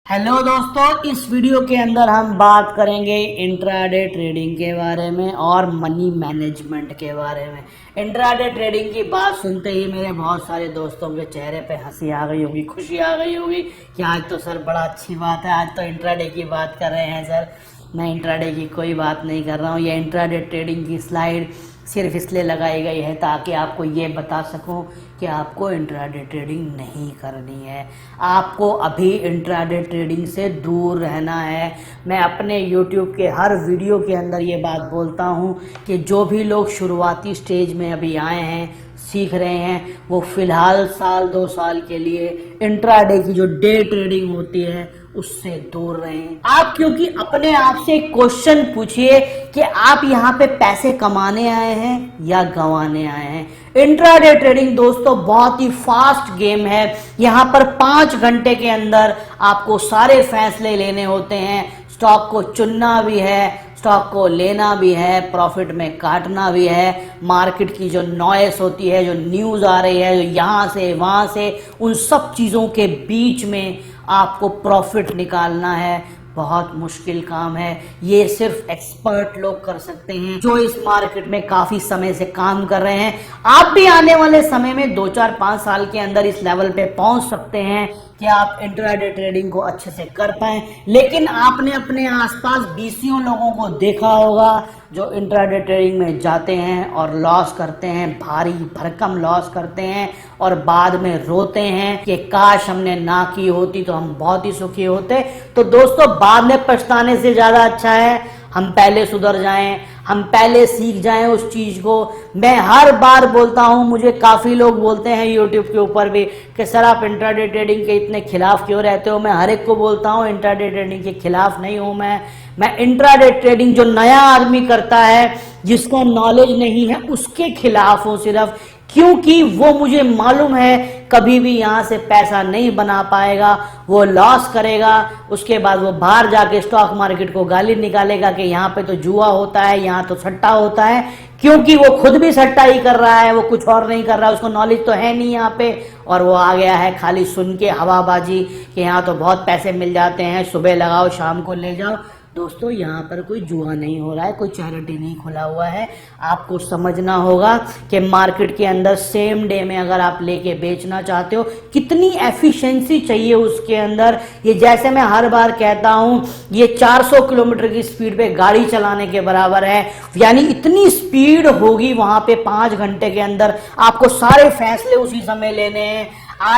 Hello दोस्तों, इस video के अंदर हम बात करेंगे इंट्राडे ट्रेडिंग के बारे में और मनी मैनेजमेंट के बारे में। इंट्राडे ट्रेडिंग की बात सुनते ही मेरे बहुत सारे दोस्तों के चेहरे पे हंसी आ गई होगी, खुशी आ गई होगी कि आज तो सर बड़ा अच्छी बात है, आज तो इंट्राडे की बात कर रहे हैं। सर मैं इंट्राडे की कोई बात नहीं कर रहा हूँ। ये इंट्राडे ट्रेडिंग की स्लाइड सिर्फ इसलिए लगाई गई है ताकि आपको ये बता सकूं कि आपको इंट्राडे ट्रेडिंग नहीं करनी है, आपको अभी इंट्राडे ट्रेडिंग से दूर रहना है। मैं अपने YouTube के हर वीडियो के अंदर ये बात बोलता हूँ कि जो भी लोग शुरुआती स्टेज में अभी आए हैं, सीख रहे हैं, वो फ़िलहाल साल 2 साल के लिए इंट्राडे की जो डे ट्रेडिंग होती है उससे दूर रहें। आप क्योंकि अपने आप से क्वेश्चन पूछिए कि आप यहाँ पे पैसे कमाने आए हैं या गंवाने आए हैं। इंट्राडे ट्रेडिंग दोस्तों बहुत ही फास्ट गेम है। यहाँ पर 5 घंटे के अंदर आपको सारे फैसले लेने होते हैं। स्टॉक को चुनना भी है, स्टॉक को लेना भी है, प्रॉफिट में काटना भी है। मार्केट की जो नॉइस होती है, जो न्यूज़ आ रही है, जो यहाँ से वहाँ से, उन सब चीज़ों के बीच में आपको प्रॉफिट निकालना है। बहुत मुश्किल काम है, ये सिर्फ एक्सपर्ट लोग कर सकते हैं जो इस मार्केट में काफी समय से काम कर रहे हैं। आप भी आने वाले समय में 2, 4, 5 साल के अंदर इस लेवल पे पहुंच सकते हैं कि आप इंट्राडे ट्रेडिंग को अच्छे से कर पाएं। लेकिन आपने अपने आसपास 20 लोगों को देखा होगा जो इंट्राडे ट्रेडिंग में जाते हैं और लॉस करते हैं, भारी भरकम लॉस करते हैं और बाद में रोते हैं कि काश हमने ना की होती तो हम बहुत ही सुखी होते। तो दोस्तों, बाद में पछताने से ज़्यादा अच्छा है हम पहले सुधर जाएं, हम पहले सीख जाएं उस चीज़ को। मैं हर बार बोलता हूं, मुझे काफ़ी लोग बोलते हैं यूट्यूब के ऊपर भी कि सर आप इंट्राडे ट्रेडिंग के इतने खिलाफ क्यों रहते हो। मैं हर एक को बोलता हूं इंट्राडे ट्रेडिंग के खिलाफ नहीं हूं। मैं इंट्राडे ट्रेडिंग जो नया आदमी करता है, जिसको नॉलेज नहीं है, उसके खिलाफ हूं सिर्फ, क्योंकि वो मुझे मालूम है कभी भी यहाँ से पैसा नहीं बना पाएगा, वो लॉस करेगा। उसके बाद वो बाहर जाके स्टॉक मार्केट को गाली निकालेगा कि यहाँ पे तो जुआ होता है, यहाँ तो सट्टा होता है, क्योंकि वो खुद भी सट्टा ही कर रहा है, वो कुछ और नहीं कर रहा है, उसको नॉलेज तो है नहीं यहाँ पे, और वो आ गया है खाली सुन के हवाबाजी कि यहाँ तो बहुत पैसे मिल जाते हैं, सुबह लगाओ शाम को ले जाओ। दोस्तों, यहाँ पर कोई जुआ नहीं हो रहा है, कोई चैरिटी नहीं खुला हुआ है। आपको समझना होगा कि मार्केट के अंदर सेम डे में अगर आप लेके बेचना चाहते हो, कितनी एफिशिएंसी चाहिए उसके अंदर। ये जैसे मैं हर बार कहता हूँ, ये 400 किलोमीटर की स्पीड पे गाड़ी चलाने के बराबर है। यानी इतनी स्पीड होगी वहाँ पे 5 घंटे के अंदर आपको सारे फैसले उसी समय लेने हैं।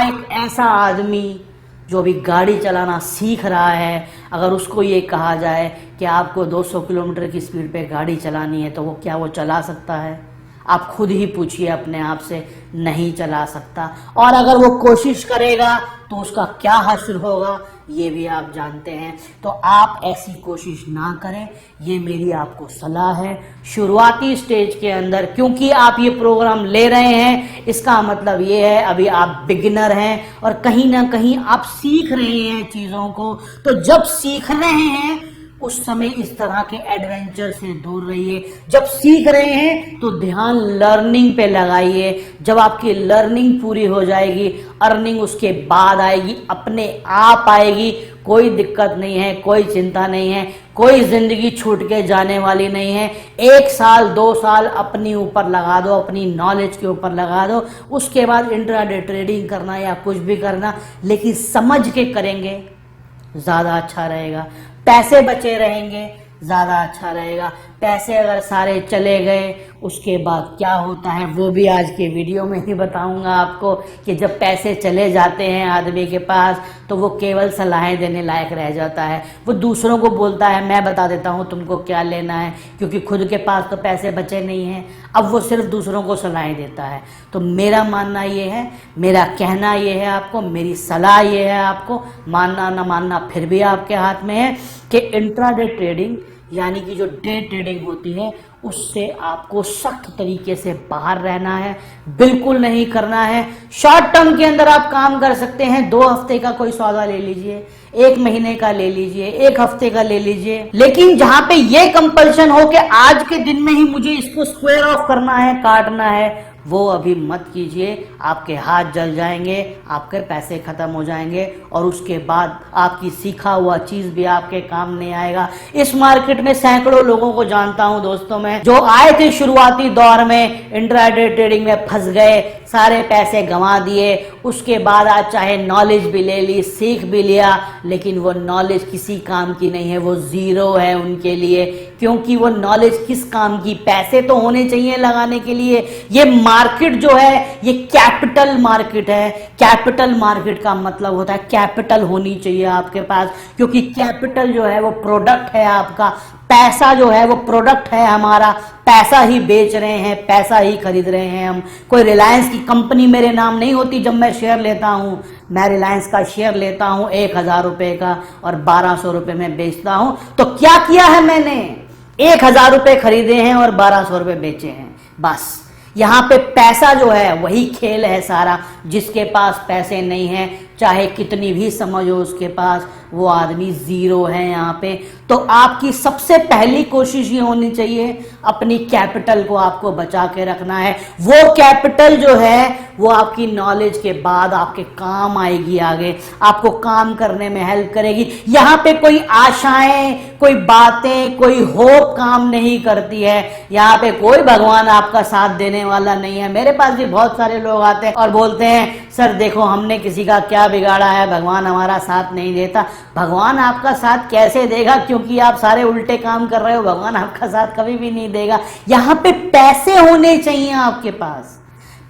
एक ऐसा आदमी जो भी गाड़ी चलाना सीख रहा है, अगर उसको ये कहा जाए कि आपको 200 किलोमीटर की स्पीड पे गाड़ी चलानी है, तो वो क्या वो चला सकता है? आप खुद ही पूछिए अपने आप से, नहीं चला सकता। और अगर वो कोशिश करेगा तो उसका क्या हासिल होगा ये भी आप जानते हैं। तो आप ऐसी कोशिश ना करें, ये मेरी आपको सलाह है। शुरुआती स्टेज के अंदर क्योंकि आप ये प्रोग्राम ले रहे हैं, इसका मतलब ये है अभी आप बिगिनर हैं और कहीं ना कहीं आप सीख रहे हैं चीज़ों को। तो जब सीख रहे हैं उस समय इस तरह के एडवेंचर से दूर रहिए। जब सीख रहे हैं तो ध्यान लर्निंग पे लगाइए। जब आपकी लर्निंग पूरी हो जाएगी, अर्निंग उसके बाद आएगी, अपने आप आएगी। कोई दिक्कत नहीं है, कोई चिंता नहीं है, कोई जिंदगी छूट के जाने वाली नहीं है। 1 साल 2 साल अपने ऊपर लगा दो, अपनी नॉलेज के ऊपर लगा दो। उसके बाद इंट्राडे ट्रेडिंग करना या कुछ भी करना, लेकिन समझ के करेंगे ज़्यादा अच्छा रहेगा। पैसे बचे रहेंगे ज़्यादा अच्छा रहेगा। पैसे अगर सारे चले गए उसके बाद क्या होता है वो भी आज के वीडियो में ही बताऊंगा आपको कि जब पैसे चले जाते हैं आदमी के पास तो वो केवल सलाहें देने लायक रह जाता है। वो दूसरों को बोलता है मैं बता देता हूँ तुमको क्या लेना है, क्योंकि खुद के पास तो पैसे बचे नहीं हैं। अब वो सिर्फ दूसरों को सलाहें देता है। तो मेरा मानना ये है, मेरा कहना ये है आपको, मेरी सलाह ये है आपको, मानना ना मानना फिर भी आपके हाथ में है, कि इंट्राडे ट्रेडिंग यानी कि जो डे ट्रेडिंग होती है उससे आपको सख्त तरीके से बाहर रहना है, बिल्कुल नहीं करना है। शॉर्ट टर्म के अंदर आप काम कर सकते हैं, 2 हफ्ते का कोई सौदा ले लीजिए, 1 महीने का ले लीजिए, 1 हफ्ते का ले लीजिए, लेकिन जहां पे ये कंपल्शन हो कि आज के दिन में ही मुझे इसको स्क्वायर ऑफ करना है, काटना है, वो अभी मत कीजिए, आपके हाथ जल जाएंगे, आपके पैसे खत्म हो जाएंगे और उसके बाद आपकी सीखा हुआ चीज भी आपके काम नहीं आएगा। इस मार्केट में सैकड़ों लोगों को जानता हूं दोस्तों मैं, जो आए थे शुरुआती दौर में, इंट्राडे ट्रेडिंग में फंस गए, सारे पैसे गंवा दिए, उसके बाद आज चाहे नॉलेज भी ले ली, सीख भी लिया, लेकिन वो नॉलेज किसी काम की नहीं है, वो जीरो है उनके लिए। क्योंकि वो नॉलेज किस काम की, पैसे तो होने चाहिए लगाने के लिए। ये मार्केट जो है ये कैपिटल मार्केट है। कैपिटल मार्केट का मतलब होता है कैपिटल होनी चाहिए आपके पास, क्योंकि कैपिटल जो है वो प्रोडक्ट है आपका, पैसा जो है वो प्रोडक्ट है हमारा, पैसा ही बेच रहे हैं, पैसा ही खरीद रहे हैं हम। कोई रिलायंस की कंपनी मेरे नाम नहीं होती जब मैं शेयर लेता हूं। मैं रिलायंस का शेयर लेता हूं 1000 रुपए का और 1200 रुपए में बेचता हूं। तो क्या किया है मैंने, 1000 रुपए खरीदे हैं और 1200 रुपए बेचे हैं, बस। यहाँ पे पैसा जो है वही खेल है सारा। जिसके पास पैसे नहीं है, चाहे कितनी भी समझ हो उसके पास, वो आदमी जीरो है यहाँ पे। तो आपकी सबसे पहली कोशिश ये होनी चाहिए, अपनी कैपिटल को आपको बचा के रखना है। वो कैपिटल जो है वो आपकी नॉलेज के बाद आपके काम आएगी, आगे आपको काम करने में हेल्प करेगी। यहाँ पे कोई आशाएं, कोई बातें, कोई होप काम नहीं करती है। यहाँ पे कोई भगवान आपका साथ देने वाला नहीं है। मेरे पास भी बहुत सारे लोग आते हैं और बोलते हैं सर देखो हमने किसी का क्या बिगाड़ा है, भगवान हमारा साथ नहीं देता। भगवान आपका साथ कैसे देगा, क्योंकि आप सारे उल्टे काम कर रहे हो। भगवान आपका साथ कभी भी नहीं देगा। यहाँ पे पैसे होने चाहिए आपके पास,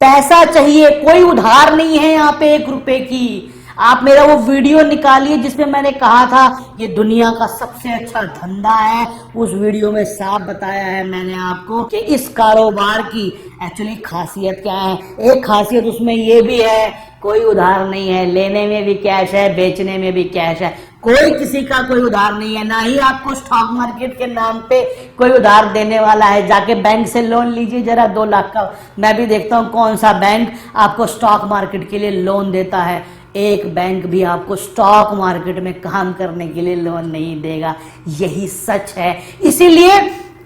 पैसा चाहिए, कोई उधार नहीं है यहाँ पे 1 रुपए की। आप मेरा वो वीडियो निकालिए जिसमें मैंने कहा था ये दुनिया का सबसे अच्छा धंधा है। उस वीडियो में साफ बताया है मैंने आपको कि इस कारोबार की एक्चुअली खासियत क्या है। एक खासियत उसमें ये भी है, कोई उधार नहीं है, लेने में भी कैश है, बेचने में भी कैश है। कोई किसी का कोई उधार नहीं है, ना ही आपको स्टॉक मार्केट के नाम पे कोई उधार देने वाला है। जाके बैंक से लोन लीजिए जरा 2 लाख का। मैं भी देखता हूँ कौन सा बैंक आपको स्टॉक मार्केट के लिए लोन देता है। एक बैंक भी आपको स्टॉक मार्केट में काम करने के लिए लोन नहीं देगा, यही सच है। इसीलिए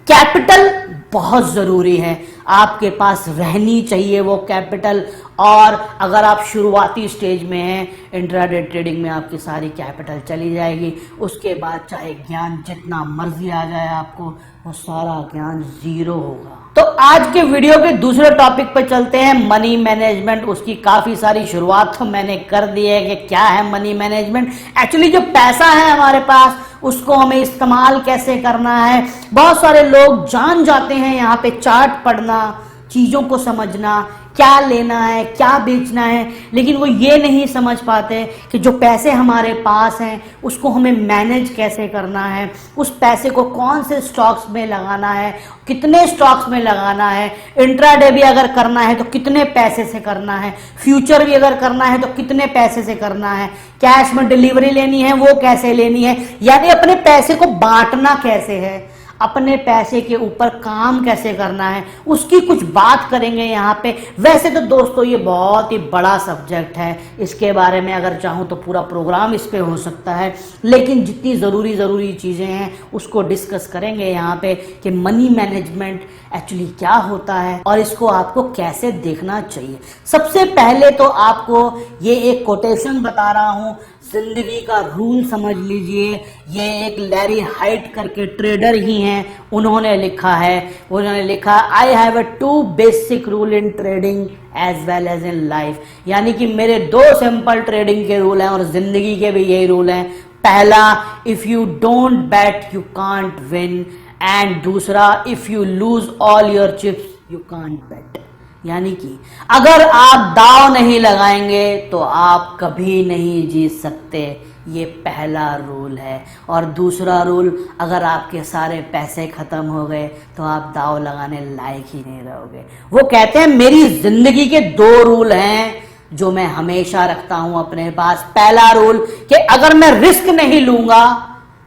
कैपिटल बहुत जरूरी है, आपके पास रहनी चाहिए वो कैपिटल। और अगर आप शुरुआती स्टेज में हैं, इंट्राडे ट्रेडिंग में आपकी सारी कैपिटल चली जाएगी। उसके बाद चाहे ज्ञान जितना मर्जी आ जाए आपको, वो सारा ज्ञान जीरो होगा। तो आज के वीडियो के दूसरे टॉपिक पर चलते हैं, मनी मैनेजमेंट। उसकी काफी सारी शुरुआत तो मैंने कर दी है कि क्या है मनी मैनेजमेंट। एक्चुअली जो पैसा है हमारे पास उसको हमें इस्तेमाल कैसे करना है। बहुत सारे लोग जान जाते हैं यहाँ पे चार्ट पढ़ना, चीजों को समझना, क्या लेना है, क्या बेचना है, लेकिन वो ये नहीं समझ पाते कि जो पैसे हमारे पास हैं उसको हमें मैनेज कैसे करना है, उस पैसे को कौन से स्टॉक्स में लगाना है, कितने स्टॉक्स में लगाना है, इंट्राडे भी अगर करना है तो कितने पैसे से करना है, फ्यूचर भी अगर करना है तो कितने पैसे से करना है, कैश में डिलीवरी लेनी है वो कैसे लेनी है, यानी अपने पैसे को बांटना कैसे है, अपने पैसे के ऊपर काम कैसे करना है, उसकी कुछ बात करेंगे यहाँ पे। वैसे तो दोस्तों ये बहुत ही बड़ा सब्जेक्ट है, इसके बारे में अगर चाहूँ तो पूरा प्रोग्राम इस पे हो सकता है, लेकिन जितनी ज़रूरी चीज़ें हैं उसको डिस्कस करेंगे यहाँ पे कि मनी मैनेजमेंट एक्चुअली क्या होता है और इसको आपको कैसे देखना चाहिए। सबसे पहले तो आपको ये एक कोटेशन बता रहा हूँ, जिंदगी का रूल समझ लीजिए। ये एक लैरी हाइट करके ट्रेडर ही हैं, उन्होंने लिखा है, उन्होंने लिखा I have 2 basic rule in trading as well as in life. यानी कि मेरे 2 सिंपल ट्रेडिंग के रूल हैं और जिंदगी के भी यही रूल हैं। पहला, if you don't bat you can't win, and दूसरा, if you lose all your chips you can't bet. यानी कि अगर आप दांव नहीं लगाएंगे तो आप कभी नहीं जीत सकते, ये पहला रूल है। और दूसरा रूल, अगर आपके सारे पैसे खत्म हो गए तो आप दांव लगाने लायक ही नहीं रहोगे। वो कहते हैं मेरी जिंदगी के 2 रूल हैं जो मैं हमेशा रखता हूं अपने पास। पहला रूल कि अगर मैं रिस्क नहीं लूंगा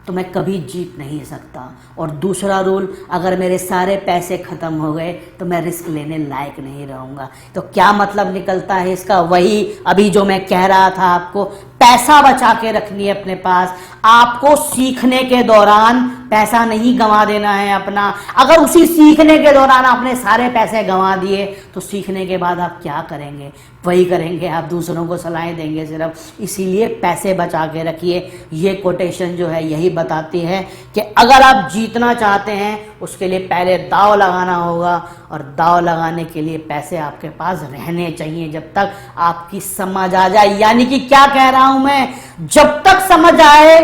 तो मैं कभी जीत नहीं सकता, और दूसरा रूल, अगर मेरे सारे पैसे खत्म हो गए तो मैं रिस्क लेने लायक नहीं रहूंगा। तो क्या मतलब निकलता है इसका, वही अभी जो मैं कह रहा था आपको। पैसा बचा के रखनी है अपने पास। आपको सीखने के दौरान पैसा नहीं गंवा देना है अपना। अगर उसी सीखने के दौरान आपने सारे पैसे गंवा दिए तो सीखने के बाद आप क्या करेंगे? वही करेंगे, आप दूसरों को सलाहें देंगे सिर्फ। इसीलिए पैसे बचा के रखिए। ये कोटेशन जो है यही बताती है कि अगर आप जीतना चाहते हैं उसके लिए पहले दांव लगाना होगा, और दांव लगाने के लिए पैसे आपके पास रहने चाहिए जब तक आपकी समझ आ जाए। यानी कि क्या कह रहा हूं मैं, जब तक समझ आए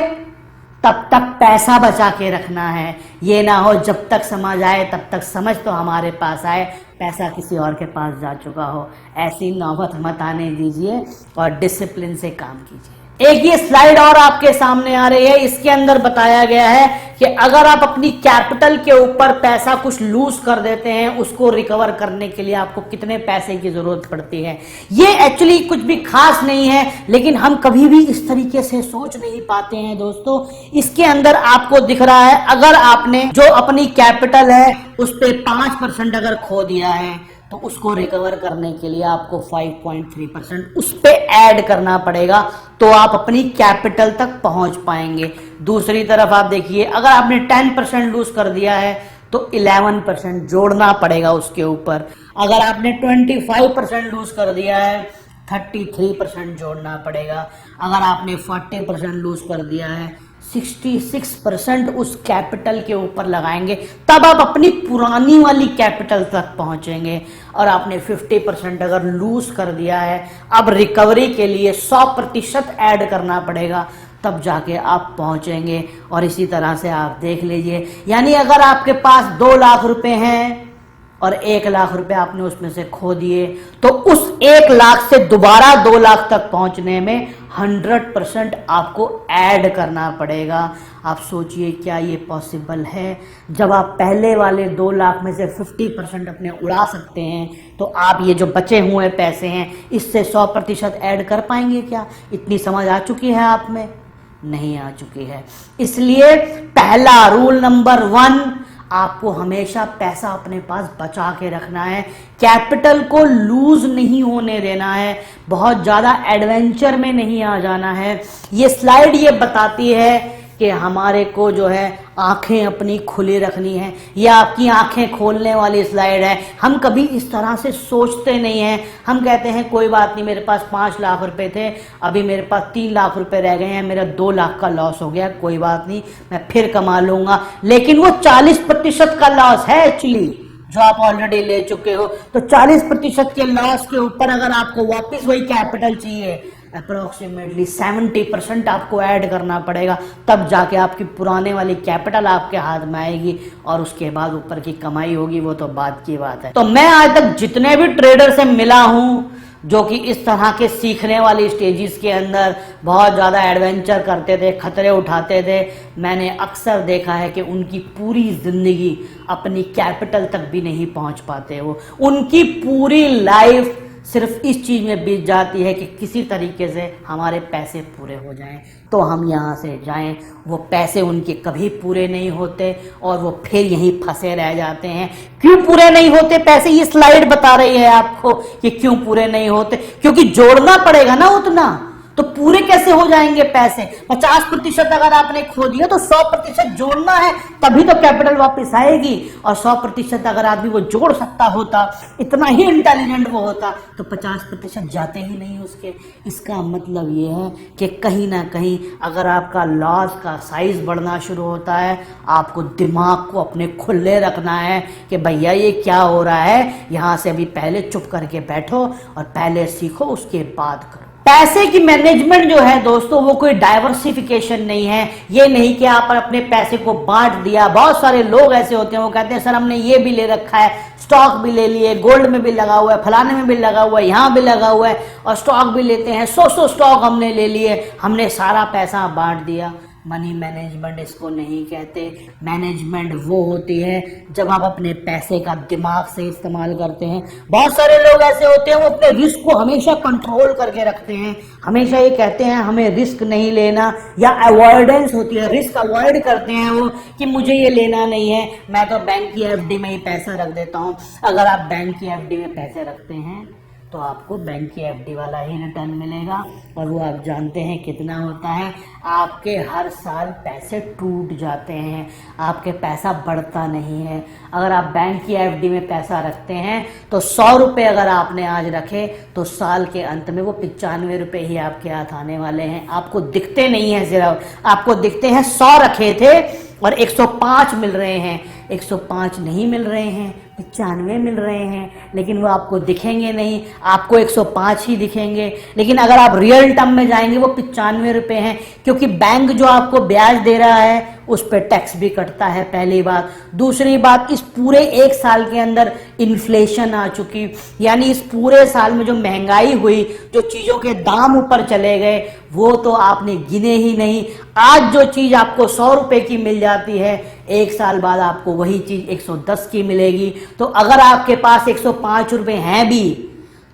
तब तक पैसा बचा के रखना है। ये ना हो जब तक समझ आए तब तक समझ तो हमारे पास आए, पैसा किसी और के पास जा चुका हो। ऐसी नौबत मत आने दीजिए और डिसिप्लिन से काम कीजिए। एक ये स्लाइड और आपके सामने आ रही है। इसके अंदर बताया गया है कि अगर आप अपनी कैपिटल के ऊपर पैसा कुछ लूज कर देते हैं, उसको रिकवर करने के लिए आपको कितने पैसे की जरूरत पड़ती है। ये एक्चुअली कुछ भी खास नहीं है, लेकिन हम कभी भी इस तरीके से सोच नहीं पाते हैं दोस्तों। इसके अंदर आपको दिख रहा है, अगर आपने जो अपनी कैपिटल है उस पे 5% अगर खो दिया है तो उसको रिकवर करने के लिए आपको 5.3% उस पे ऐड करना पड़ेगा, तो आप अपनी कैपिटल तक पहुंच पाएंगे। दूसरी तरफ आप देखिए, अगर आपने 10% लूज कर दिया है तो 11% जोड़ना पड़ेगा उसके ऊपर। अगर आपने 25% लूज कर दिया है 33% जोड़ना पड़ेगा। अगर आपने 40% लूज कर दिया है 66% उस कैपिटल के ऊपर लगाएंगे, तब आप अपनी पुरानी वाली कैपिटल तक पहुंचेंगे। और आपने 50% अगर लूज कर दिया है, अब रिकवरी के लिए 100% ऐड करना पड़ेगा, तब जाके आप पहुंचेंगे। और इसी तरह से आप देख लीजिए, यानी अगर आपके पास 2 लाख रुपए हैं और 1 लाख रुपए आपने उसमें से खो दिए, तो उस 1 लाख से दोबारा 2 लाख तक पहुंचने में 100% आपको ऐड करना पड़ेगा। आप सोचिए क्या ये पॉसिबल है? जब आप पहले वाले 2 लाख में से 50% अपने उड़ा सकते हैं, तो आप ये जो बचे हुए पैसे हैं इससे 100% ऐड कर पाएंगे क्या? इतनी समझ आ चुकी है आप में? नहीं आ चुकी है। इसलिए पहला रूल नंबर 1, आपको हमेशा पैसा अपने पास बचा के रखना है। कैपिटल को लूज नहीं होने देना है, बहुत ज्यादा एडवेंचर में नहीं आ जाना है। ये स्लाइड ये बताती है कि हमारे को जो है आंखें अपनी खुली रखनी है। ये आपकी आंखें खोलने वाली स्लाइड है। हम कभी इस तरह से सोचते नहीं हैं। हम कहते हैं कोई बात नहीं, मेरे पास 5 लाख रुपए थे, अभी मेरे पास 3 लाख रुपए रह गए हैं, मेरा 2 लाख का लॉस हो गया, कोई बात नहीं, मैं फिर कमा लूंगा। लेकिन वो 40% का लॉस है एक्चुअली, जो आप ऑलरेडी ले चुके हो। तो 40% के लॉस के ऊपर अगर आपको वापस वही कैपिटल चाहिए, अप्रोक्सीमेटली 70% आपको ऐड करना पड़ेगा, तब जाके आपकी पुराने वाली कैपिटल आपके हाथ में आएगी। और उसके बाद ऊपर की कमाई होगी, वो तो बाद की बात है। तो मैं आज तक जितने भी ट्रेडर से मिला हूं जो कि इस तरह के सीखने वाली स्टेजेस के अंदर बहुत ज़्यादा एडवेंचर करते थे, खतरे उठाते थे, मैंने अक्सर देखा है कि उनकी पूरी ज़िंदगी अपनी कैपिटल तक भी नहीं पहुंच पाते। वो उनकी पूरी लाइफ सिर्फ इस चीज़ में बीत जाती है कि किसी तरीके से हमारे पैसे पूरे हो जाएं तो हम यहाँ से जाएं। वो पैसे उनके कभी पूरे नहीं होते और वो फिर यहीं फंसे रह जाते हैं। क्यों पूरे नहीं होते पैसे? ये स्लाइड बता रही है आपको कि क्यों पूरे नहीं होते। क्योंकि जोड़ना पड़ेगा ना उतना, तो पूरे कैसे हो जाएंगे पैसे? 50% अगर आपने खो दिया तो 100% जोड़ना है, तभी तो कैपिटल वापस आएगी। और 100% अगर आदमी वो जोड़ सकता होता, इतना ही इंटेलिजेंट वो होता, तो 50% जाते ही नहीं उसके। इसका मतलब ये है कि कहीं ना कहीं अगर आपका लॉस का साइज बढ़ना शुरू होता है, आपको दिमाग को अपने खुले रखना है कि भैया ये क्या हो रहा है, यहाँ से अभी पहले चुप करके बैठो और पहले सीखो, उसके बाद करो। पैसे की मैनेजमेंट जो है दोस्तों, वो कोई डाइवर्सिफिकेशन नहीं है। ये नहीं कि आप अपने पैसे को बांट दिया। बहुत सारे लोग ऐसे होते हैं, वो कहते हैं सर हमने ये भी ले रखा है, स्टॉक भी ले लिए, गोल्ड में भी लगा हुआ है, फलाने में भी लगा हुआ है, यहाँ भी लगा हुआ है, और स्टॉक भी लेते हैं, 100 स्टॉक हमने ले लिए, हमने सारा पैसा बांट दिया। मनी मैनेजमेंट इसको नहीं कहते। मैनेजमेंट वो होती है जब आप अपने पैसे का दिमाग से इस्तेमाल करते हैं। बहुत सारे लोग ऐसे होते हैं, वो अपने रिस्क को हमेशा कंट्रोल करके रखते हैं, हमेशा ये कहते हैं हमें रिस्क नहीं लेना, या अवॉइडेंस होती है, रिस्क अवॉइड करते हैं वो कि मुझे ये लेना नहीं है, मैं तो बैंक की एफडी में ही पैसा रख देता हूँ। अगर आप बैंक की एफडी में पैसे रखते हैं तो आपको बैंक की एफडी वाला ही रिटर्न मिलेगा, और वो आप जानते हैं कितना होता है। आपके हर साल पैसे टूट जाते हैं, आपके पैसा बढ़ता नहीं है। अगर आप बैंक की एफडी में पैसा रखते हैं तो 100 रुपये अगर आपने आज रखे तो साल के अंत में वो 95 रुपये ही आपके हाथ आने वाले हैं। आपको दिखते नहीं हैं, सिर्फ आपको दिखते हैं 100 रखे थे और 105 मिल रहे हैं, 105 नहीं मिल रहे हैं, 95 मिल रहे हैं, लेकिन वो आपको दिखेंगे नहीं, आपको 105 ही दिखेंगे। लेकिन अगर आप रियल टर्म में जाएंगे वो 95 रुपये हैं, क्योंकि बैंक जो आपको ब्याज दे रहा है उस पर टैक्स भी कटता है, पहली बात। दूसरी बात, इस पूरे एक साल के अंदर इन्फ्लेशन आ चुकी, यानी इस पूरे साल में जो महंगाई हुई, जो चीज़ों के दाम ऊपर चले गए, वो तो आपने गिने ही नहीं। आज जो चीज़ आपको 100 रुपये की मिल जाती है, एक साल बाद आपको वही चीज़ 110 की मिलेगी। तो अगर आपके पास 105 रुपये हैं भी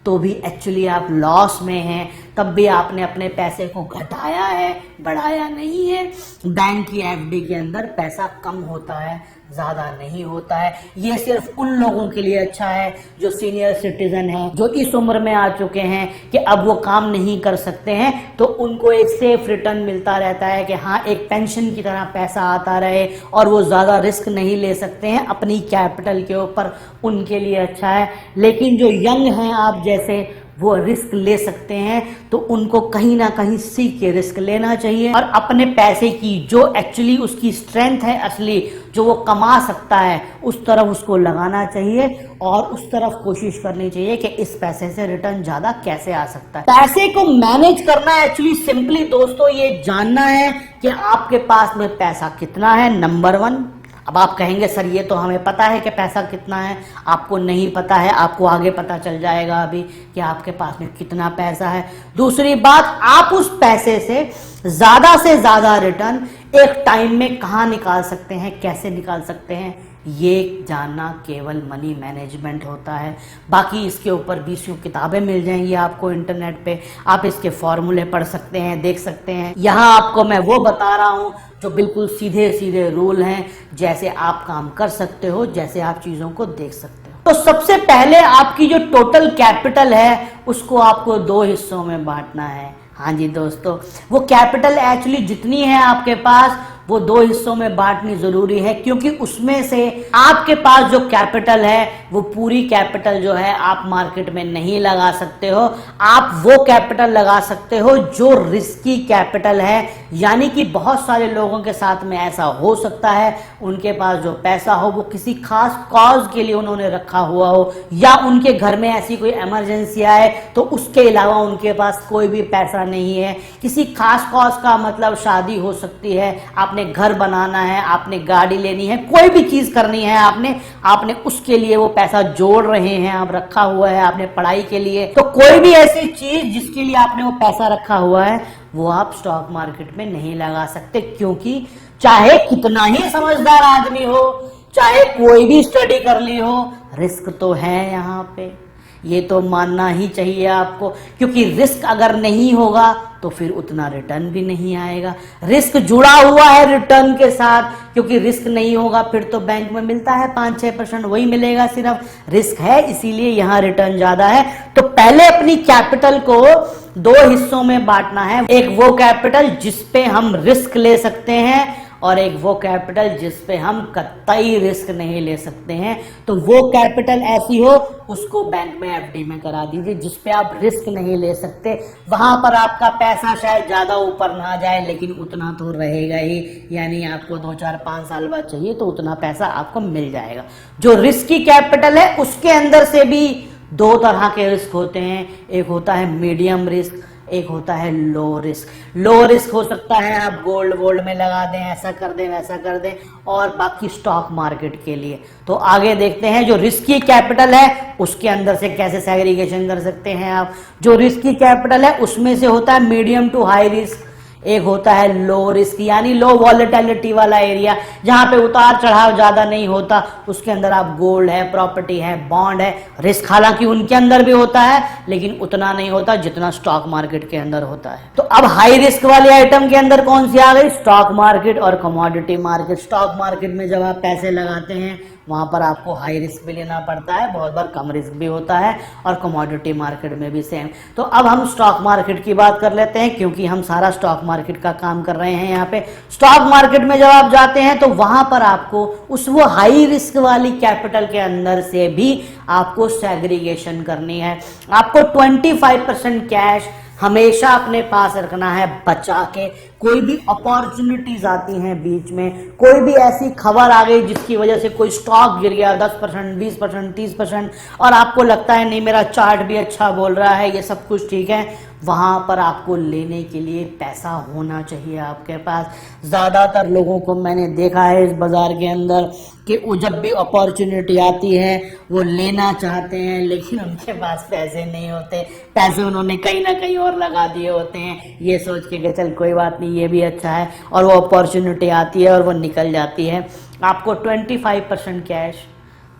तो भी एक्चुअली आप लॉस में हैं, तब भी आपने अपने पैसे को घटाया है, बढ़ाया नहीं है। बैंक की एफडी के अंदर पैसा कम होता है, ज़्यादा नहीं होता है। ये सिर्फ उन लोगों के लिए अच्छा है जो सीनियर सिटीजन हैं, जो इस उम्र में आ चुके हैं कि अब वो काम नहीं कर सकते हैं, तो उनको एक सेफ रिटर्न मिलता रहता है कि हाँ, एक पेंशन की तरह पैसा आता रहे, और वो ज़्यादा रिस्क नहीं ले सकते हैं अपनी कैपिटल के ऊपर, उनके लिए अच्छा है। लेकिन जो यंग हैं आप जैसे, वो रिस्क ले सकते हैं, तो उनको कहीं ना कहीं सीख के रिस्क लेना चाहिए और अपने पैसे की जो एक्चुअली उसकी स्ट्रेंथ है असली, जो वो कमा सकता है, उस तरफ उसको लगाना चाहिए और उस तरफ कोशिश करनी चाहिए कि इस पैसे से रिटर्न ज़्यादा कैसे आ सकता है। पैसे को मैनेज करना एक्चुअली सिंपली दोस्तों ये जानना है कि आपके पास में पैसा कितना है, नंबर 1। अब आप कहेंगे सर ये तो हमें पता है कि पैसा कितना है, आपको नहीं पता है, आपको आगे पता चल जाएगा अभी कि आपके पास में कितना पैसा है। दूसरी बात, आप उस पैसे से ज़्यादा रिटर्न एक टाइम में कहाँ निकाल सकते हैं, कैसे निकाल सकते हैं, ये जानना केवल मनी मैनेजमेंट होता है। बाकी इसके ऊपर 20 किताबें मिल जाएंगी आपको इंटरनेट पे, आप इसके फॉर्मूले पढ़ सकते हैं, देख सकते हैं। यहाँ आपको मैं वो बता रहा हूँ जो बिल्कुल सीधे सीधे रूल हैं, जैसे आप काम कर सकते हो, जैसे आप चीज़ों को देख सकते हो। तो सबसे पहले आपकी जो टोटल कैपिटल है उसको आपको 2 हिस्सों में बांटना है। हाँ जी दोस्तों, वो कैपिटल एक्चुअली जितनी है आपके पास वो 2 हिस्सों में बांटनी जरूरी है, क्योंकि उसमें से आपके पास जो कैपिटल है वो पूरी कैपिटल जो है आप मार्केट में नहीं लगा सकते हो। आप वो कैपिटल लगा सकते हो जो रिस्की कैपिटल है, यानी कि बहुत सारे लोगों के साथ में ऐसा हो सकता है, उनके पास जो पैसा हो वो किसी खास कॉज के लिए उन्होंने रखा हुआ हो, या उनके घर में ऐसी कोई इमरजेंसी आए तो उसके अलावा उनके पास कोई भी पैसा नहीं है। किसी खास कॉज का मतलब शादी हो सकती है, आपने घर बनाना है, आपने गाड़ी लेनी है, कोई भी चीज करनी है, आपने उसके लिए वो पैसा जोड़ रहे हैं, आप रखा हुआ है, आपने पढ़ाई के लिए, तो कोई भी ऐसी चीज जिसके लिए आपने वो पैसा रखा हुआ है वो आप स्टॉक मार्केट में नहीं लगा सकते, क्योंकि चाहे कितना ही समझदार आदमी हो, चाहे कोई भी स्टडी कर ली हो, रिस्क तो है यहाँ पे, ये तो मानना ही चाहिए आपको। क्योंकि रिस्क अगर नहीं होगा तो फिर उतना रिटर्न भी नहीं आएगा। रिस्क जुड़ा हुआ है रिटर्न के साथ, क्योंकि रिस्क नहीं होगा फिर तो बैंक में मिलता है 5-6%, वही मिलेगा, सिर्फ रिस्क है इसीलिए यहाँ रिटर्न ज्यादा है। तो पहले अपनी कैपिटल को 2 हिस्सों में बांटना है, एक वो कैपिटल जिसपे हम रिस्क ले सकते हैं और एक वो कैपिटल जिस पे हम कतई रिस्क नहीं ले सकते हैं। तो वो कैपिटल ऐसी हो उसको बैंक में एफडी में करा दीजिए जिस पे आप रिस्क नहीं ले सकते। वहां पर आपका पैसा शायद ज्यादा ऊपर ना जाए, लेकिन उतना तो रहेगा ही, यानी आपको 2-4-5 साल बाद चाहिए तो उतना पैसा आपको मिल जाएगा। जो रिस्की कैपिटल है उसके अंदर से भी 2 तरह के रिस्क होते हैं, एक होता है मीडियम रिस्क, एक होता है लो रिस्क। लो रिस्क हो सकता है आप गोल्ड में लगा दें, ऐसा कर दें, वैसा कर दें, और बाकी स्टॉक मार्केट के लिए। तो आगे देखते हैं जो रिस्की कैपिटल है उसके अंदर से कैसे सेग्रीगेशन कर सकते हैं आप। जो रिस्की कैपिटल है उसमें से होता है मीडियम टू हाई रिस्क, एक होता है लो रिस्क यानी लो वॉलेटिलिटी वाला एरिया, जहां पे उतार चढ़ाव ज्यादा नहीं होता, उसके अंदर आप गोल्ड है, प्रॉपर्टी है, बॉन्ड है। रिस्क हालांकि उनके अंदर भी होता है लेकिन उतना नहीं होता जितना स्टॉक मार्केट के अंदर होता है। तो अब हाई रिस्क वाले आइटम के अंदर कौन सी आ गई? स्टॉक मार्केट और कमोडिटी मार्केट। स्टॉक मार्केट में जब आप पैसे लगाते हैं वहाँ पर आपको हाई रिस्क भी लेना पड़ता है, बहुत बार कम रिस्क भी होता है, और कमोडिटी मार्केट में भी सेम। तो अब हम स्टॉक मार्केट की बात कर लेते हैं, क्योंकि हम सारा स्टॉक मार्केट का काम कर रहे हैं यहाँ पे। स्टॉक मार्केट में जब आप जाते हैं तो वहाँ पर आपको वो हाई रिस्क वाली कैपिटल के अंदर से भी आपको सेग्रीगेशन करनी है। आपको 25% कैश हमेशा अपने पास रखना है बचा के। कोई भी अपॉर्चुनिटीज आती हैं बीच में, कोई भी ऐसी खबर आ गई जिसकी वजह से कोई स्टॉक गिर गया 10%, 20%, 30%, और आपको लगता है नहीं मेरा चार्ट भी अच्छा बोल रहा है, ये सब कुछ ठीक है, वहाँ पर आपको लेने के लिए पैसा होना चाहिए आपके पास। ज़्यादातर लोगों को मैंने देखा है इस बाज़ार के अंदर कि वो जब भी अपॉर्चुनिटी आती है वो लेना चाहते हैं, लेकिन उनके पास पैसे नहीं होते, पैसे उन्होंने कहीं ना कहीं और लगा दिए होते हैं, ये सोच के चल कोई बात नहीं ये भी अच्छा है, और वो अपॉर्चुनिटी आती है और वो निकल जाती है। आपको 25% कैश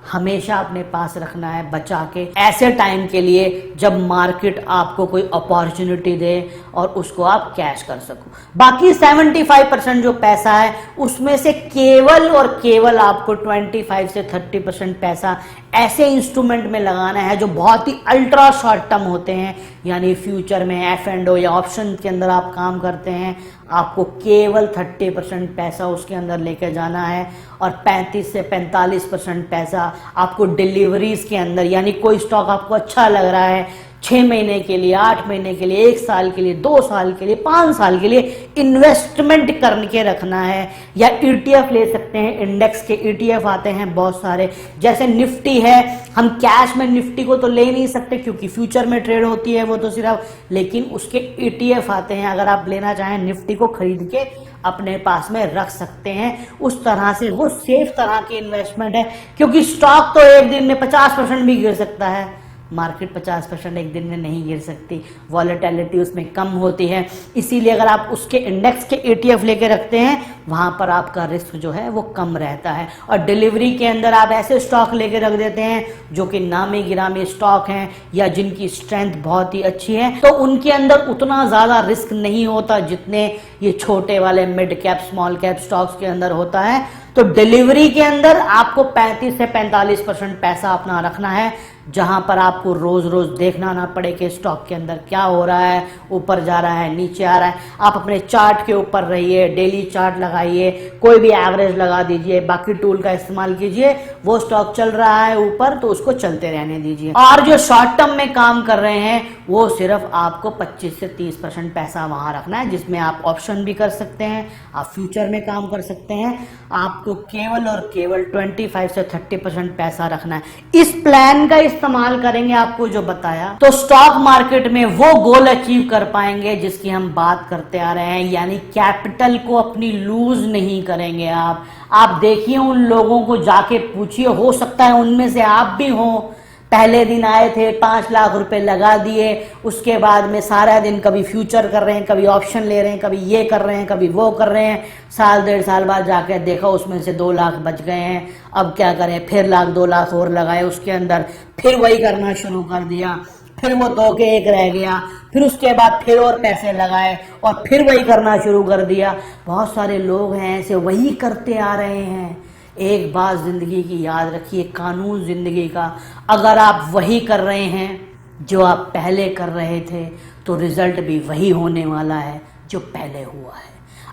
हमेशा अपने पास रखना है बचा के, ऐसे टाइम के लिए जब मार्केट आपको कोई अपॉर्चुनिटी दे और उसको आप कैश कर सको। बाकी 75% जो पैसा है उसमें से केवल और केवल आपको 25 से 30% पैसा ऐसे इंस्ट्रूमेंट में लगाना है जो बहुत ही अल्ट्रा शॉर्ट टर्म होते हैं, यानी फ्यूचर में F&O या ऑप्शन के अंदर आप काम करते हैं, आपको केवल 30% पैसा उसके अंदर लेके जाना है, और 35 से 45% पैसा आपको डिलीवरीज के अंदर, यानी कोई स्टॉक आपको अच्छा लग रहा है 6 महीने के लिए, 8 महीने के लिए, 1 साल के लिए, 2 साल के लिए, 5 साल के लिए इन्वेस्टमेंट करके रखना है। या ETF ले सकते हैं, इंडेक्स के ETF आते हैं बहुत सारे, जैसे निफ्टी है। हम कैश में निफ्टी को तो ले नहीं सकते क्योंकि फ्यूचर में ट्रेड होती है वो तो सिर्फ, लेकिन उसके ETF आते हैं, अगर आप लेना चाहें निफ्टी को खरीद के अपने पास में रख सकते हैं। उस तरह से वो सेफ तरह की इन्वेस्टमेंट है, क्योंकि स्टॉक तो एक दिन में 50% भी गिर सकता है, मार्केट 50% एक दिन में नहीं गिर सकती, वॉलेटिलिटी उसमें कम होती है। इसीलिए अगर आप उसके इंडेक्स के ETF लेके रखते हैं वहाँ पर आपका रिस्क जो है वो कम रहता है। और डिलीवरी के अंदर आप ऐसे स्टॉक लेके रख देते हैं जो कि नामी गिरामी स्टॉक हैं या जिनकी स्ट्रेंथ बहुत ही अच्छी है, तो उनके अंदर उतना ज़्यादा रिस्क नहीं होता जितने ये छोटे वाले mid cap small cap stocks के अंदर होता है। तो डिलीवरी के अंदर आपको 35 से 45% पैसा अपना रखना है, जहां पर आपको रोज रोज देखना ना पड़े कि स्टॉक के अंदर क्या हो रहा है, ऊपर जा रहा है, नीचे आ रहा है। आप अपने चार्ट के ऊपर रहिए, डेली चार्ट लगाइए, कोई भी एवरेज लगा दीजिए, बाकी टूल का इस्तेमाल कीजिए। वो स्टॉक चल रहा है ऊपर तो उसको चलते रहने दीजिए। और जो शॉर्ट टर्म में काम कर रहे हैं वो सिर्फ आपको 25 से 30% पैसा वहां रखना है, जिसमें आप ऑप्शन भी कर सकते हैं, आप फ्यूचर में काम कर सकते हैं। आपको केवल और केवल 25 से 30% पैसा रखना है। इस प्लान का इस्तेमाल करेंगे आपको जो बताया, तो स्टॉक मार्केट में वो गोल अचीव कर पाएंगे जिसकी हम बात करते आ रहे हैं, यानी कैपिटल को अपनी लूज नहीं करेंगे। आप देखिए उन लोगों को जाके पूछिए, हो सकता है उनमें से आप भी हो। पहले दिन आए थे 5 लाख रुपए लगा दिए, उसके बाद में सारा दिन कभी फ्यूचर कर रहे हैं, कभी ऑप्शन ले रहे हैं, कभी ये कर रहे हैं, कभी वो कर रहे हैं। साल 1.5 साल बाद जाके देखा उसमें से 2 लाख बच गए हैं। अब क्या करें, फिर 2 लाख और लगाए उसके अंदर, फिर वही करना शुरू कर दिया, फिर वो 2 के 1 रह गया, फिर उसके बाद फिर और पैसे लगाए और फिर वही करना शुरू कर दिया। बहुत सारे लोग हैं ऐसे वही करते आ रहे हैं। एक बात जिंदगी की याद रखिए, कानून जिंदगी का, अगर आप वही कर रहे हैं जो आप पहले कर रहे थे तो रिजल्ट भी वही होने वाला है जो पहले हुआ है।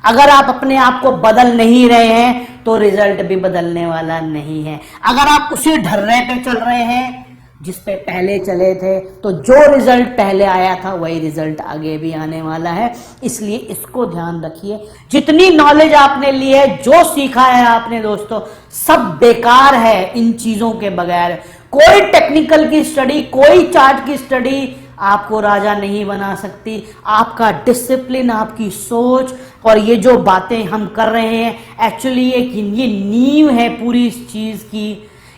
अगर आप अपने आप को बदल नहीं रहे हैं तो रिजल्ट भी बदलने वाला नहीं है। अगर आप उसी ढर्रे पे चल रहे हैं जिस पे पहले चले थे तो जो रिजल्ट पहले आया था वही रिजल्ट आगे भी आने वाला है। इसलिए इसको ध्यान रखिए। जितनी नॉलेज आपने ली है, जो सीखा है आपने दोस्तों, सब बेकार है इन चीजों के बगैर। कोई टेक्निकल की स्टडी, कोई चार्ट की स्टडी आपको राजा नहीं बना सकती। आपका डिसिप्लिन, आपकी सोच और ये जो बातें हम कर रहे हैं एक्चुअली ये नींव है पूरी इस चीज की,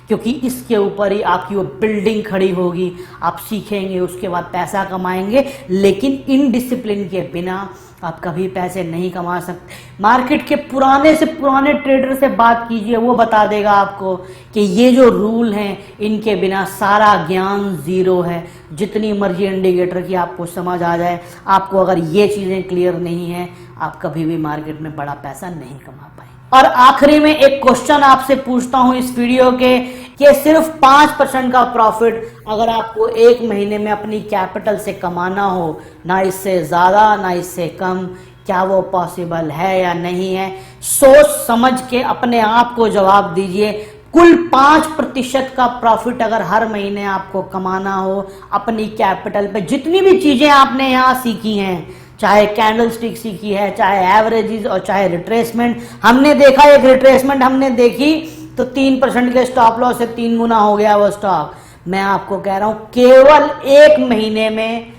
क्योंकि इसके ऊपर ही आपकी वो बिल्डिंग खड़ी होगी। आप सीखेंगे, उसके बाद पैसा कमाएंगे, लेकिन इन डिसिप्लिन के बिना आप कभी पैसे नहीं कमा सकते। मार्केट के पुराने से पुराने ट्रेडर से बात कीजिए, वो बता देगा आपको कि ये जो रूल हैं इनके बिना सारा ज्ञान जीरो है। जितनी मर्जी इंडिकेटर की आपको समझ आ जाए, आपको अगर ये चीज़ें क्लियर नहीं है, आप कभी भी मार्केट में बड़ा पैसा नहीं कमा पाएंगे। और आखिरी में एक क्वेश्चन आपसे पूछता हूं इस वीडियो के, कि सिर्फ 5% का प्रॉफिट अगर आपको एक महीने में अपनी कैपिटल से कमाना हो, ना इससे ज़्यादा ना इससे कम, क्या वो पॉसिबल है या नहीं है? सोच समझ के अपने आप को जवाब दीजिए। कुल 5% का प्रॉफिट अगर हर महीने आपको कमाना हो अपनी कैपिटल पे, जितनी भी चीज़ें आपने यहाँ सीखी हैं, चाहे कैंडल स्टिक सीखी है, चाहे एवरेजेस और चाहे रिट्रेसमेंट, हमने देखा एक रिट्रेसमेंट हमने देखी तो 3% के स्टॉप लॉस से 3 गुना हो गया वो स्टॉक। मैं आपको कह रहा हूं केवल एक महीने में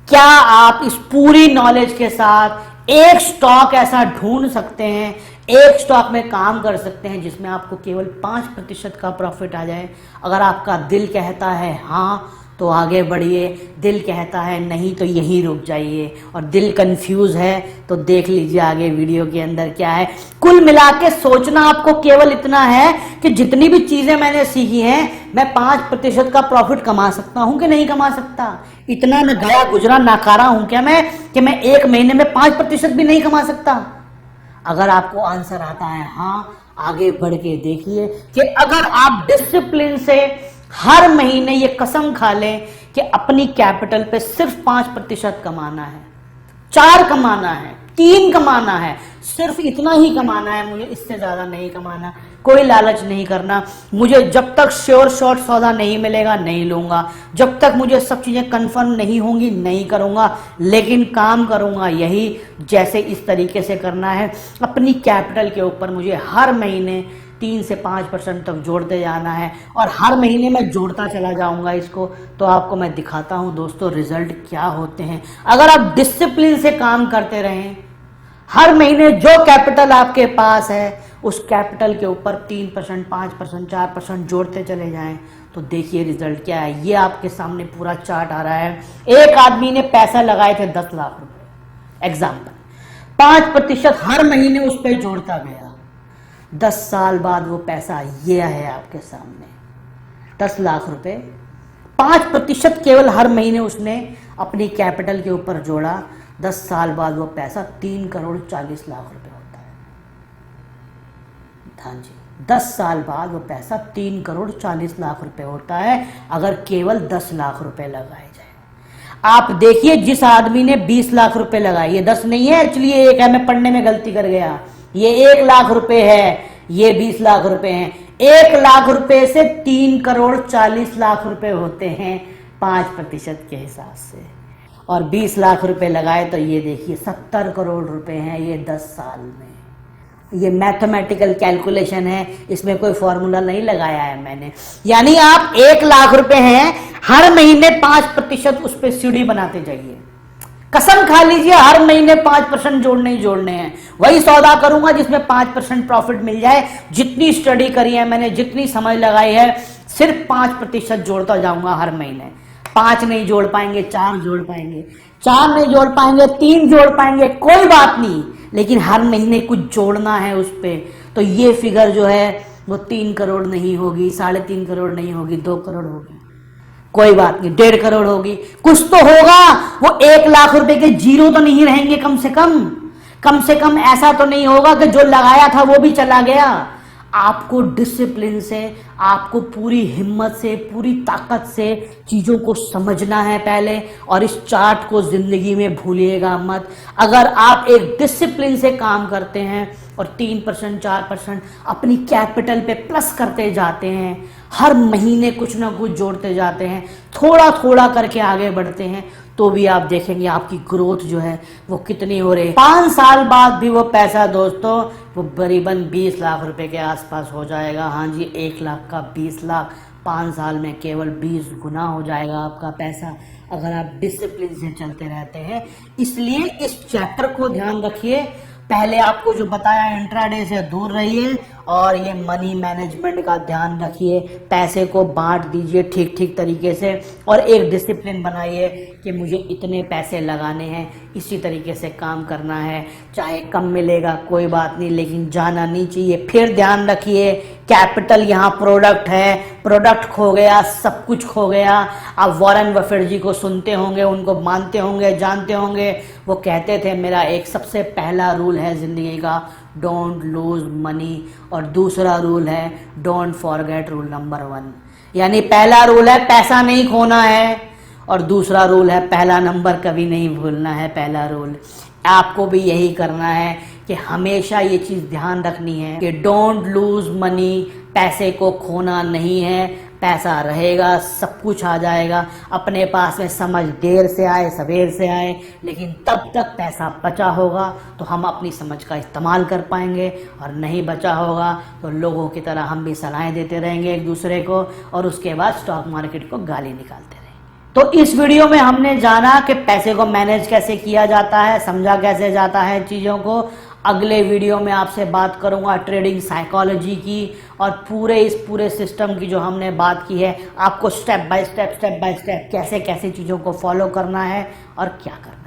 क्या आप इस पूरी नॉलेज के साथ एक स्टॉक ऐसा ढूंढ सकते हैं, एक स्टॉक में काम कर सकते हैं जिसमें आपको केवल 5% का प्रॉफिट आ जाए। अगर आपका दिल कहता है हाँ तो आगे बढ़िए, दिल कहता है नहीं तो यहीं रुक जाइए, और दिल कंफ्यूज है तो देख लीजिए आगे वीडियो के अंदर क्या है। कुल मिला के सोचना आपको केवल इतना है कि जितनी भी चीज़ें मैंने सीखी हैं मैं 5% का प्रॉफिट कमा सकता हूं कि नहीं कमा सकता। इतना मैं गया गुजरा नाकारा हूं क्या मैं कि मैं एक महीने में 5% भी नहीं कमा सकता? अगर आपको आंसर आता है हाँ, आगे बढ़ के देखिए कि अगर आप डिसिप्लिन से हर महीने ये कसम खा लें कि अपनी कैपिटल पे सिर्फ 5% कमाना है, 4 कमाना है, 3 कमाना है, सिर्फ इतना ही कमाना है, मुझे इससे ज्यादा नहीं कमाना, कोई लालच नहीं करना। मुझे जब तक श्योर शॉर्ट सौदा नहीं मिलेगा नहीं लूंगा, जब तक मुझे सब चीजें कंफर्म नहीं होंगी नहीं करूंगा, लेकिन काम करूंगा यही जैसे इस तरीके से करना है। अपनी कैपिटल के ऊपर मुझे हर महीने 3 से 5% तक जोड़ते जाना है, और हर महीने मैं जोड़ता चला जाऊंगा इसको, तो आपको मैं दिखाता हूं दोस्तों रिजल्ट क्या होते हैं। अगर आप डिसिप्लिन से काम करते रहें, हर महीने जो कैपिटल आपके पास है उस कैपिटल के ऊपर 3%, 5%, 4% जोड़ते चले जाएं, तो देखिए रिजल्ट क्या है। ये आपके सामने पूरा चार्ट आ रहा है। एक आदमी ने पैसा लगाए थे 10 लाख रुपए एग्जाम्पल, 5% हर महीने उस पर जोड़ता गया, 10 साल बाद वो पैसा ये है आपके सामने 10 लाख रुपए। 5% केवल हर महीने उसने अपनी कैपिटल के ऊपर जोड़ा, 10 साल बाद वो पैसा 3 करोड़ 40 लाख रुपए होता है। हाँ जी, 10 साल बाद वो पैसा 3 करोड़ 40 लाख रुपए होता है अगर केवल 10 लाख रुपए लगाए जाए। आप देखिए जिस आदमी ने 20 लाख रुपए लगाए, ये 10 नहीं है एक्चुअली, एक है, मैं पढ़ने में गलती कर गया, ये 1 लाख रुपए है, ये 20 लाख रुपए हैं। 1 लाख रुपए से 3 करोड़ 40 लाख रुपए होते हैं 5% के हिसाब से, और 20 लाख रुपए लगाए तो ये देखिए 70 करोड़ रुपए हैं ये 10 साल में। ये मैथमेटिकल कैलकुलेशन है, इसमें कोई फॉर्मूला नहीं लगाया है मैंने। यानी आप 1 लाख रुपए हैं, हर महीने 5% उस पर सीढ़ी बनाते जाइए। कसम खा लीजिए हर महीने 5% जोड़ने ही जोड़ने हैं। वही सौदा करूंगा जिसमें 5% प्रॉफिट मिल जाए। जितनी स्टडी करी है मैंने, जितनी समझ लगाई है, सिर्फ 5% जोड़ता जाऊंगा हर महीने। 5 नहीं जोड़ पाएंगे 4 जोड़ पाएंगे, 4 नहीं जोड़ पाएंगे 3 जोड़ पाएंगे, कोई बात नहीं, लेकिन हर महीने कुछ जोड़ना है उस पर। तो ये फिगर जो है वो 3 करोड़ नहीं होगी, 3.5 करोड़ नहीं होगी, 2 करोड़ होगी, कोई बात नहीं, 1.5 करोड़ होगी, कुछ तो होगा। वो 1 लाख रुपए के जीरो तो नहीं रहेंगे, कम से कम ऐसा तो नहीं होगा कि जो लगाया था वो भी चला गया। आपको डिसिप्लिन से, आपको पूरी हिम्मत से, पूरी ताकत से चीज़ों को समझना है पहले, और इस चार्ट को जिंदगी में भूलिएगा मत। अगर आप एक डिसिप्लिन से काम करते हैं और 3%, 4% अपनी कैपिटल पे प्लस करते जाते हैं, हर महीने कुछ ना कुछ जोड़ते जाते हैं, थोड़ा थोड़ा करके आगे बढ़ते हैं, तो भी आप देखेंगे आपकी ग्रोथ जो है वो कितनी हो रही है। 5 साल बाद भी वो पैसा दोस्तों वो करीबन 20 लाख रुपए के आसपास हो जाएगा। हाँ जी, 1 लाख का 20 लाख, 5 साल में केवल 20 गुना हो जाएगा आपका पैसा, अगर आप डिसिप्लिन से चलते रहते हैं। इसलिए इस चैप्टर को ध्यान रखिए। पहले आपको जो बताया इंट्राडे से दूर रहिए, और ये मनी मैनेजमेंट का ध्यान रखिए, पैसे को बांट दीजिए ठीक ठीक तरीके से, और एक डिसिप्लिन बनाइए कि मुझे इतने पैसे लगाने हैं, इसी तरीके से काम करना है। चाहे कम मिलेगा कोई बात नहीं, लेकिन जाना नहीं चाहिए। फिर ध्यान रखिए कैपिटल यहाँ प्रोडक्ट है, प्रोडक्ट खो गया सब कुछ खो गया। आप वॉरेन बफेट जी को सुनते होंगे, उनको मानते होंगे, जानते होंगे। वो कहते थे मेरा एक सबसे पहला रूल है ज़िंदगी का, डोंट लूज मनी, और दूसरा रूल है डोंट फॉरगेट रूल नंबर 1। यानी पहला रूल है पैसा नहीं खोना है, और दूसरा रूल है पहला नंबर कभी नहीं भूलना है। पहला रूल आपको भी यही करना है कि हमेशा ये चीज़ ध्यान रखनी है कि डोंट लूज मनी, पैसे को खोना नहीं है। पैसा रहेगा, सब कुछ आ जाएगा अपने पास में, समझ देर से आए सवेर से आए, लेकिन तब तक पैसा बचा होगा तो हम अपनी समझ का इस्तेमाल कर पाएंगे, और नहीं बचा होगा तो लोगों की तरह हम भी सलाहें देते रहेंगे एक दूसरे को, और उसके बाद स्टॉक मार्केट को गाली निकालते रहेंगे। तो इस वीडियो में हमने जाना कि पैसे को मैनेज कैसे किया जाता है, समझा कैसे जाता है चीज़ों को। अगले वीडियो में आपसे बात करूंगा ट्रेडिंग साइकोलॉजी की, और पूरे सिस्टम की जो हमने बात की है, आपको स्टेप बाय स्टेप कैसे कैसे चीज़ों को फॉलो करना है और क्या करना है।